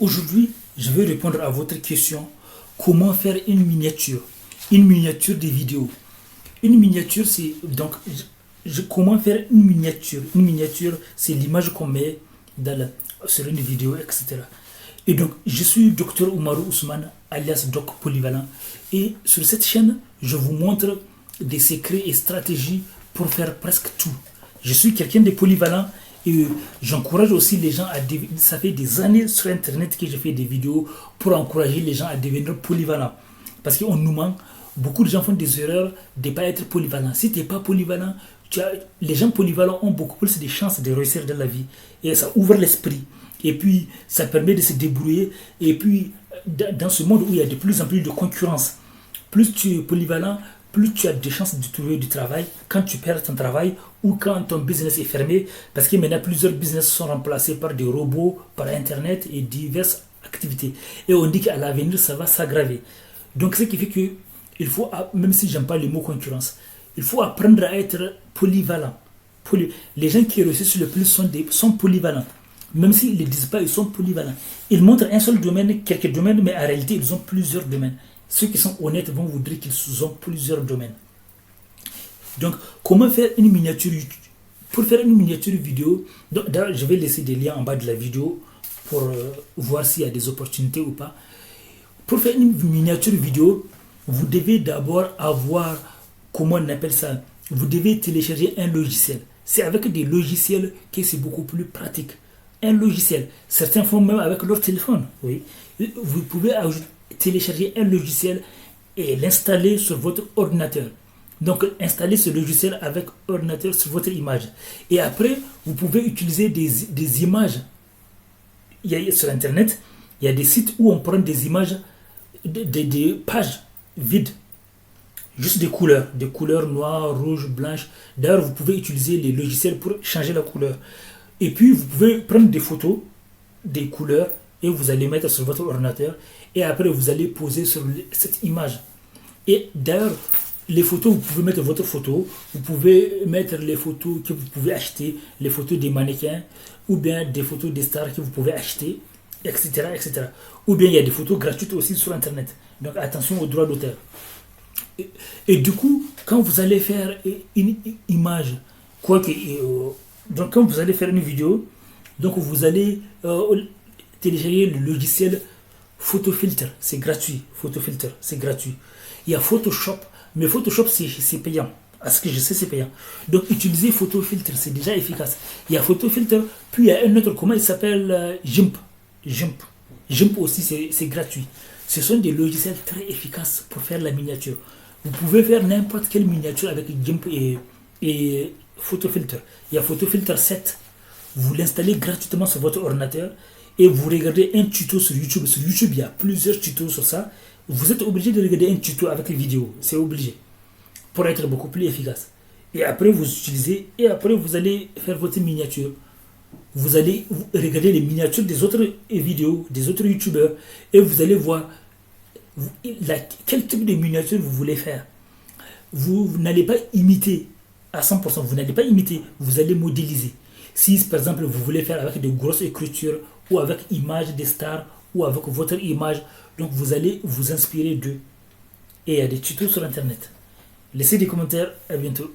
Aujourd'hui, je vais répondre à votre question. Comment faire une miniature? Une miniature des vidéos. Une miniature, c'est donc comment faire une miniature? Une miniature, c'est l'image qu'on met sur une vidéo, etc. Et donc, je suis Dr Oumarou Ousmane, alias Doc Polyvalent. Et sur cette chaîne, je vous montre des secrets et stratégies pour faire presque tout. Je suis quelqu'un de polyvalent et j'encourage aussi les gens ça fait des années sur Internet que je fais des vidéos pour encourager les gens à devenir polyvalents. Parce qu'on nous ment. Beaucoup de gens font des erreurs de ne pas être polyvalents. Si tu n'es pas polyvalent, les gens polyvalents ont beaucoup plus de chances de réussir dans la vie. Et ça ouvre l'esprit. Et puis, ça permet de se débrouiller. Et puis, dans ce monde où il y a de plus en plus de concurrence, plus tu es polyvalent, plus tu as de chances de trouver du travail quand tu perds ton travail ou quand ton business est fermé. Parce que maintenant, plusieurs business sont remplacés par des robots, par Internet et diverses activités. Et on dit qu'à l'avenir, ça va s'aggraver. Donc, ce qui fait que il faut, même si j'aime pas le mot concurrence, il faut apprendre à être polyvalent. Les gens qui réussissent le plus sont polyvalents. Même s'ils ne le disent pas, ils sont polyvalents. Ils montrent un seul domaine, quelques domaines, mais en réalité, ils ont plusieurs domaines. Ceux qui sont honnêtes vont vous dire qu'ils ont plusieurs domaines. Donc, comment faire une miniature YouTube? Pour faire une miniature vidéo, d'ailleurs, je vais laisser des liens en bas de la vidéo pour voir s'il y a des opportunités ou pas. Pour faire une miniature vidéo, vous devez d'abord avoir, comment on appelle ça? Vous devez télécharger un logiciel. C'est avec des logiciels que c'est beaucoup plus pratique. Un logiciel. Certains font même avec leur téléphone. Oui. Vous pouvez télécharger un logiciel et l'installer sur votre ordinateur. Donc, installer ce logiciel avec ordinateur sur votre image. Et après, vous pouvez utiliser des images. Sur Internet, il y a des sites où on prend des images, des pages vides. Juste des couleurs noires, rouges, blanches. D'ailleurs, vous pouvez utiliser les logiciels pour changer la couleur. Et puis, vous pouvez prendre des photos, des couleurs, et vous allez mettre sur votre ordinateur. Et après, vous allez poser sur cette image. Et d'ailleurs, les photos, vous pouvez mettre votre photo. Vous pouvez mettre les photos que vous pouvez acheter, les photos des mannequins, ou bien des photos des stars que vous pouvez acheter, etc., etc. Ou bien, il y a des photos gratuites aussi sur Internet. Donc, attention aux droits d'auteur. Et du coup, quand vous allez faire une image, donc quand vous allez faire une vidéo, donc vous allez télécharger le logiciel Photofilter, c'est gratuit. Photofilter, c'est gratuit. Il y a Photoshop, mais Photoshop c'est payant. À ce que je sais, c'est payant. Donc utilisez Photofilter, c'est déjà efficace. Il y a Photofilter, puis il y a un autre, comment il s'appelle? GIMP. GIMP aussi, c'est gratuit. Ce sont des logiciels très efficaces pour faire la miniature. Vous pouvez faire n'importe quelle miniature avec GIMP et Photofilter. Il y a Photofilter 7. Vous l'installez gratuitement sur votre ordinateur et vous regardez un tuto sur YouTube. Sur YouTube, il y a plusieurs tutos sur ça. Vous êtes obligé de regarder un tuto avec les vidéos. C'est obligé. Pour être beaucoup plus efficace. Et après, vous utilisez. Et après, vous allez faire votre miniature. Vous allez regarder les miniatures des autres vidéos, des autres youtubeurs. Et vous allez voir quel type de miniature vous voulez faire. Vous n'allez pas imiter à 100%. Vous n'allez pas imiter. Vous allez modéliser. Si, par exemple, vous voulez faire avec de grosses écritures ou avec image des stars ou avec votre image, donc vous allez vous inspirer d'eux. Et il y a des tutos sur Internet. Laissez des commentaires. À bientôt.